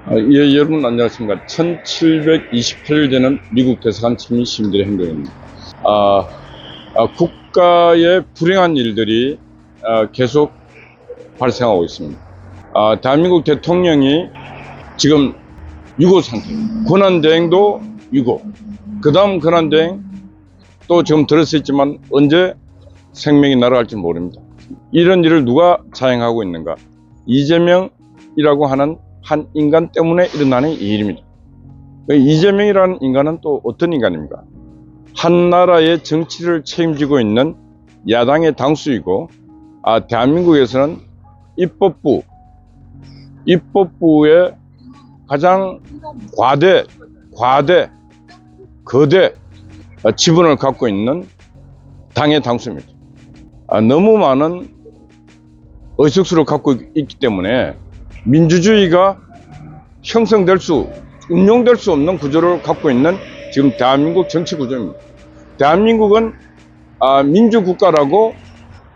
예, 여러분 안녕하십니까. 1728일 되는 미국 대사관 침입 시민들의 행동입니다. 국가의 불행한 일들이 계속 발생하고 있습니다. 대한민국 대통령이 지금 유고 상태입니다. 권한대행도 유고, 그 다음 권한대행 또 지금 들을 수 있지만 언제 생명이 날아갈지 모릅니다. 이런 일을 누가 자행하고 있는가? 이재명이라고 하는 한 인간 때문에 일어나는 이 일입니다. 이재명이라는 인간은 또 어떤 인간입니까? 한 나라의 정치를 책임지고 있는 야당의 당수이고, 대한민국에서는 입법부의 가장 거대 지분을 갖고 있는 당의 당수입니다. 너무 많은 의석수를 갖고 있기 때문에 민주주의가 운용될 수 없는 구조를 갖고 있는 지금 대한민국 정치 구조입니다. 대한민국은 민주국가라고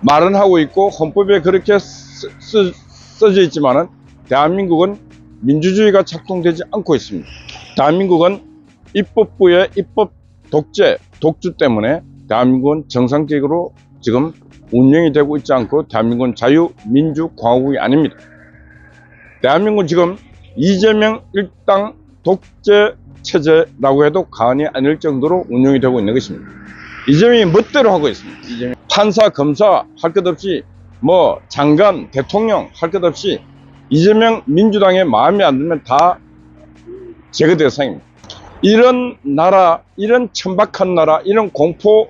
말은 하고 있고 헌법에 그렇게 써져 있지만은 대한민국은 민주주의가 작동되지 않고 있습니다. 대한민국은 입법부의 입법 독주 때문에 대한민국은 정상적으로 지금 운영이 되고 있지 않고 대한민국은 자유민주공화국이 아닙니다. 대한민국은 지금 이재명 일당 독재 체제라고 해도 과언이 아닐 정도로 운영이 되고 있는 것입니다. 이재명이 멋대로 하고 있습니다. 이재명. 판사, 검사 할 것 없이 장관, 대통령 할 것 없이 이재명 민주당의 마음에 안 들면 다 제거 대상입니다. 이런 나라, 이런 천박한 나라, 이런 공포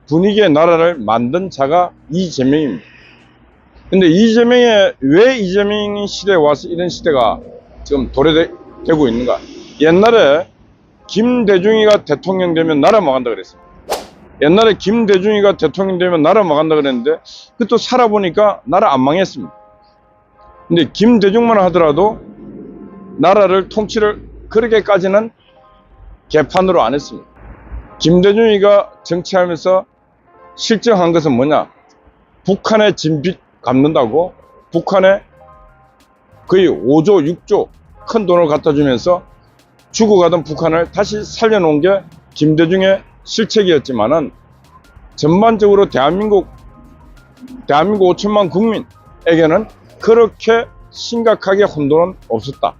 분위기의 나라를 만든 자가 이재명입니다. 근데 왜 이재명이 시대에 와서 이런 시대가 지금 도래되고 있는가? 옛날에 김대중이가 대통령 되면 나라 망한다 그랬습니다. 옛날에 김대중이가 대통령 되면 나라 망한다 그랬는데, 그것도 살아보니까 나라 안 망했습니다. 근데 김대중만 하더라도 나라를 통치를 그렇게까지는 개판으로 안 했습니다. 김대중이가 정치하면서 실정한 것은 뭐냐? 북한의 진빚 갚는다고 북한에 거의 5조, 6조 큰 돈을 갖다 주면서 죽어가던 북한을 다시 살려놓은 게 김대중의 실책이었지만은, 전반적으로 대한민국 5천만 국민에게는 그렇게 심각하게 혼돈은 없었다.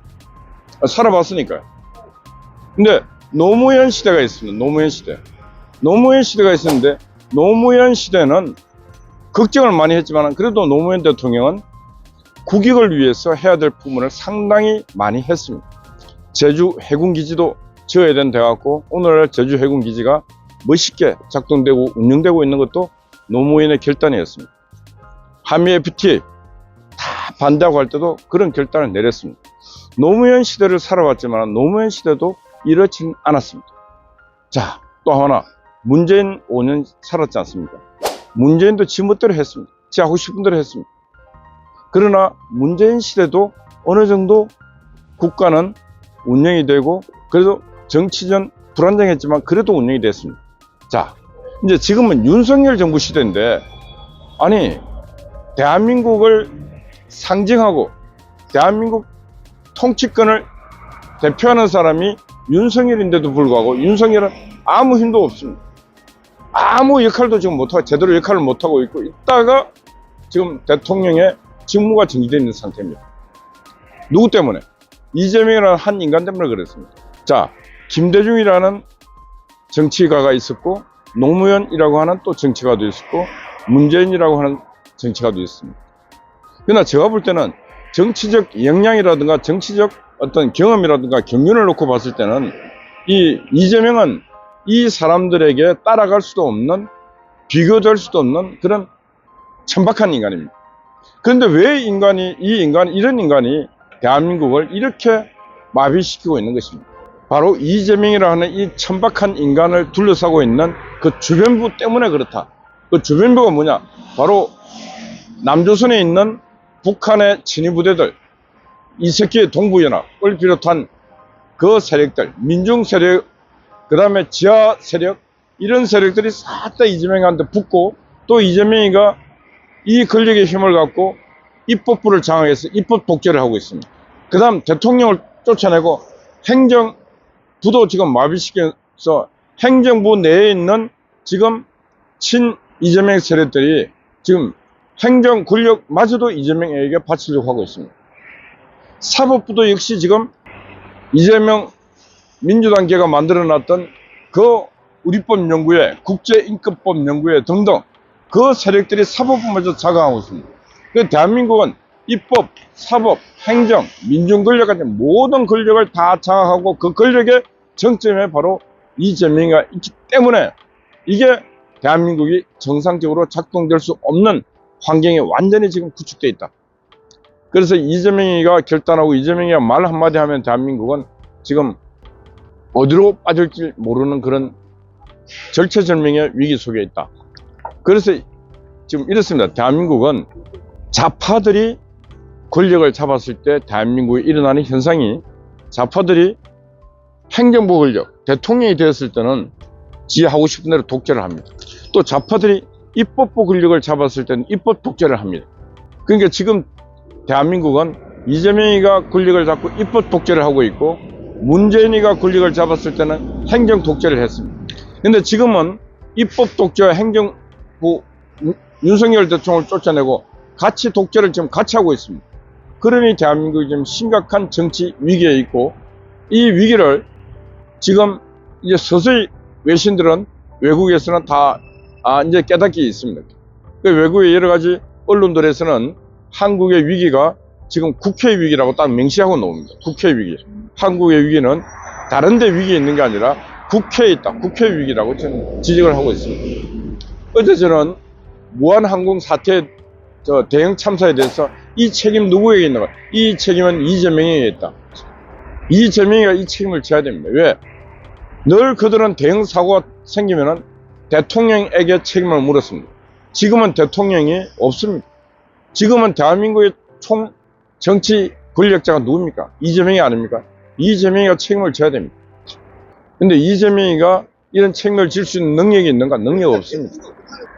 살아봤으니까요. 근데 노무현 시대가 있습니다. 노무현 시대가 있었는데, 노무현 시대는 걱정을 많이 했지만 그래도 노무현 대통령은 국익을 위해서 해야 될 부분을 상당히 많이 했습니다. 제주 해군기지도 지어야 된다 해갖고 오늘날 제주 해군기지가 멋있게 작동되고 운영되고 있는 것도 노무현의 결단이었습니다. 한미 FTA 다 반대하고 할 때도 그런 결단을 내렸습니다. 노무현 시대를 살아왔지만 노무현 시대도 이렇진 않았습니다. 자, 또 하나, 문재인 5년 살았지 않습니까? 문재인도 지 멋대로 했습니다. 지 하고 싶은 대로 했습니다. 그러나 문재인 시대도 어느 정도 국가는 운영이 되고, 그래도 정치전 불안정했지만 그래도 운영이 됐습니다. 자, 이제 지금은 윤석열 정부 시대인데, 대한민국을 상징하고 대한민국 통치권을 대표하는 사람이 윤석열인데도 불구하고 윤석열은 아무 힘도 없습니다. 아무 역할도 지금 못하고, 제대로 역할을 못하고 있다가 지금 대통령의 직무가 정지되어 있는 상태입니다. 누구 때문에? 이재명이라는 한 인간 때문에 그랬습니다. 자, 김대중이라는 정치가가 있었고, 노무현이라고 하는 또 정치가도 있었고, 문재인이라고 하는 정치가도 있습니다. 그러나 제가 볼 때는 정치적 역량이라든가 정치적 어떤 경험이라든가 경륜을 놓고 봤을 때는 이재명은 이 사람들에게 따라갈 수도 없는, 비교될 수도 없는 그런 천박한 인간입니다. 그런데 왜 이런 인간이 대한민국을 이렇게 마비시키고 있는 것입니다. 바로 이재명이라는 이 천박한 인간을 둘러싸고 있는 그 주변부 때문에 그렇다. 그 주변부가 뭐냐? 바로 남조선에 있는 북한의 친위부대들, 이석기의 동부연합을 비롯한 그 세력들, 민중 세력, 그 다음에 지하 세력, 이런 세력들이 싹 다 이재명한테 붙고, 또 이재명이가 이 권력의 힘을 갖고 입법부를 장악해서 입법 독재를 하고 있습니다. 그 다음 대통령을 쫓아내고 행정부도 지금 마비시켜서 행정부 내에 있는 지금 친 이재명 세력들이 지금 행정 권력마저도 이재명에게 바치려고 하고 있습니다. 사법부도 역시 지금 이재명 민주당계가 만들어놨던 그 우리법 연구회, 국제인권법 연구회 등등 그 세력들이 사법부마저 장악하고 있습니다. 그 대한민국은 입법, 사법, 행정, 민중 권력까지 모든 권력을 다 장악하고 그 권력의 정점에 바로 이재명이가 있기 때문에 이게 대한민국이 정상적으로 작동될 수 없는 환경이 완전히 지금 구축되어 있다. 그래서 이재명이가 결단하고 이재명이가 말 한마디 하면 대한민국은 지금 어디로 빠질지 모르는 그런 절체절명의 위기 속에 있다. 그래서 지금 이렇습니다. 대한민국은 좌파들이 권력을 잡았을 때 대한민국에 일어나는 현상이 좌파들이 행정부 권력, 대통령이 되었을 때는 지 하고 싶은 대로 독재를 합니다. 또 좌파들이 입법부 권력을 잡았을 때는 입법 독재를 합니다. 그러니까 지금 대한민국은 이재명이가 권력을 잡고 입법 독재를 하고 있고 문재인이가 권력을 잡았을 때는 행정 독재를 했습니다. 근데 지금은 입법 독재와 행정부 윤석열 대통령을 쫓아내고 같이 독재를 지금 같이 하고 있습니다. 그러니 대한민국이 지금 심각한 정치 위기에 있고 이 위기를 지금 이제 서서히 외신들은 외국에서는 다 이제 깨닫기 있습니다. 그 외국의 여러 가지 언론들에서는 한국의 위기가 지금 국회 위기라고 딱 명시하고 나옵니다. 국회 위기. 한국의 위기는 다른 데 위기에 있는 게 아니라 국회에 있다. 국회 위기라고 저는 지적을 하고 있습니다. 어제 저는 무한항공 사태 대형 참사에 대해서 이 책임 누구에게 있는가? 이 책임은 이재명에게 있다. 이재명이가 이 책임을 져야 됩니다. 왜? 늘 그들은 대형 사고가 생기면은 대통령에게 책임을 물었습니다. 지금은 대통령이 없습니다. 지금은 대한민국의 총 정치 권력자가 누굽니까? 이재명이 아닙니까? 이재명이가 책임을 져야 됩니다. 근데 이재명이가 이런 책임을 질 수 있는 능력이 있는가? 능력 없습니다.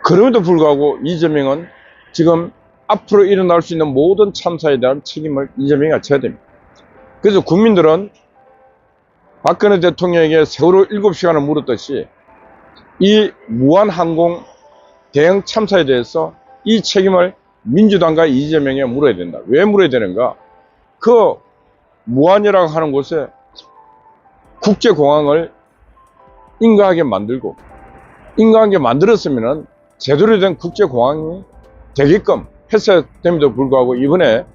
그럼에도 불구하고 이재명은 지금 앞으로 일어날 수 있는 모든 참사에 대한 책임을 이재명이가 져야 됩니다. 그래서 국민들은 박근혜 대통령에게 세월호 7시간을 물었듯이 이 무한항공 대형 참사에 대해서 이 책임을 민주당과 이재명에 물어야 된다. 왜 물어야 되는가? 그 무한이라고 하는 곳에 국제공항을 인가하게 만들고 인가하게 만들었으면은 제대로 된 국제공항이 되게끔 했어야 됨에도 불구하고 이번에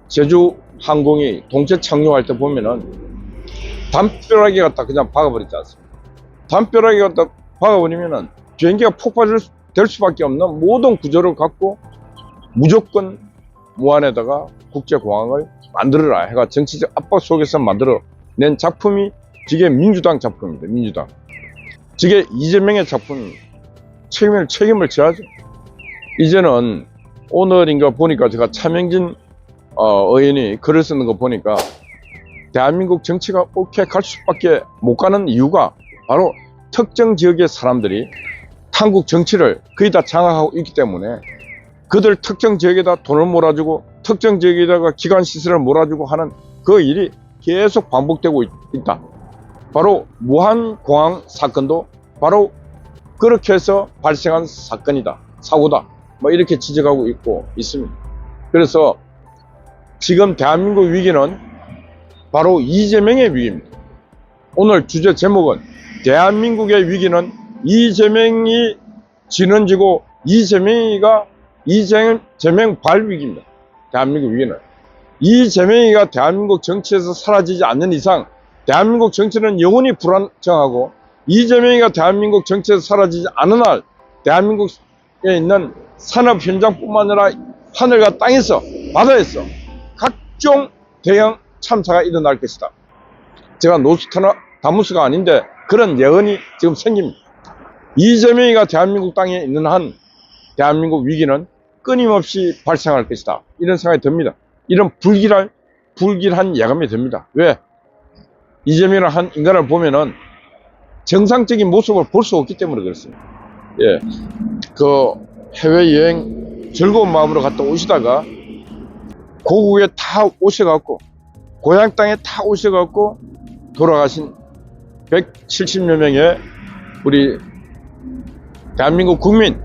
제주항공이 동체 착륙할 때 보면은 담벼락에 갖다 그냥 박아버리지 않습니까? 담벼락에 갖다 박아버리면은 비행기가 폭발될 수밖에 없는 모든 구조를 갖고 무조건 무안에다가 국제공항을 만들어라 해가 정치적 압박 속에서 만들어낸 작품이 저게 민주당 작품입니다. 민주당. 저게 이재명의 작품입니다. 책임을 져야죠. 이제는 오늘인가 보니까 제가 차명진 의원이 글을 쓰는 거 보니까 대한민국 정치가 옳게 갈 수밖에 못 가는 이유가 바로 특정 지역의 사람들이 한국 정치를 거의 다 장악하고 있기 때문에 그들 특정 지역에다 돈을 몰아주고 특정 지역에다가 기관시설을 몰아주고 하는 그 일이 계속 반복되고 있다. 바로 무한공항 사건도 바로 그렇게 해서 발생한 사건이다. 사고다. 뭐 이렇게 지적하고 있습니다. 그래서 지금 대한민국 위기는 바로 이재명의 위기입니다. 오늘 주제 제목은 대한민국의 위기는 이재명이 진원지고 이재명 발위기입니다. 대한민국 위기는. 이재명이가 대한민국 정치에서 사라지지 않는 이상 대한민국 정치는 영원히 불안정하고 이재명이가 대한민국 정치에서 사라지지 않은 날 대한민국에 있는 산업 현장뿐만 아니라 하늘과 땅에서 바다에서 각종 대형 참사가 일어날 것이다. 제가 노스트라다무스가 아닌데 그런 예언이 지금 생깁니다. 이재명이가 대한민국 땅에 있는 한 대한민국 위기는 끊임없이 발생할 것이다. 이런 생각이 듭니다. 이런 불길한 예감이 듭니다. 왜? 이재명이라는 한 인간을 보면은 정상적인 모습을 볼 수 없기 때문에 그렇습니다. 예. 그 해외여행 즐거운 마음으로 갔다 오시다가 고국에 다 오셔갖고 고향 땅에 다 오셔갖고 돌아가신 170여 명의 우리 대한민국 국민,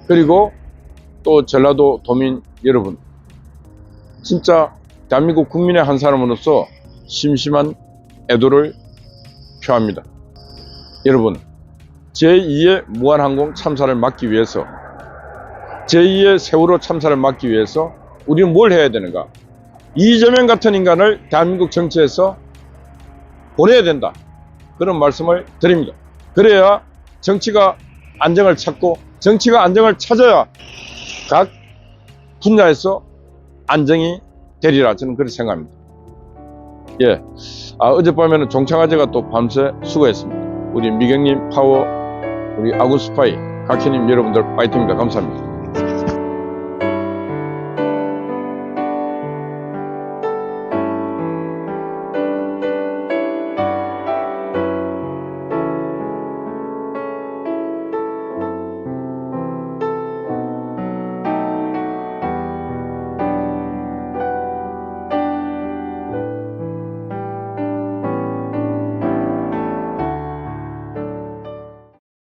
그리고 또 전라도 도민 여러분, 진짜 대한민국 국민의 한 사람으로서 심심한 애도를 표합니다. 여러분, 제2의 무한항공 참사를 막기 위해서, 제2의 세월호 참사를 막기 위해서 우리는 뭘 해야 되는가? 이재명 같은 인간을 대한민국 정치에서 보내야 된다, 그런 말씀을 드립니다. 그래야 정치가 안정을 찾고, 정치가 안정을 찾아야 각 분야에서 안정이 되리라, 저는 그렇게 생각합니다. 예, 어젯밤에는 종창아재가 또 밤새 수고했습니다. 우리 미경님 파워, 우리 아구스파이, 각현님 여러분들 파이팅입니다. 감사합니다.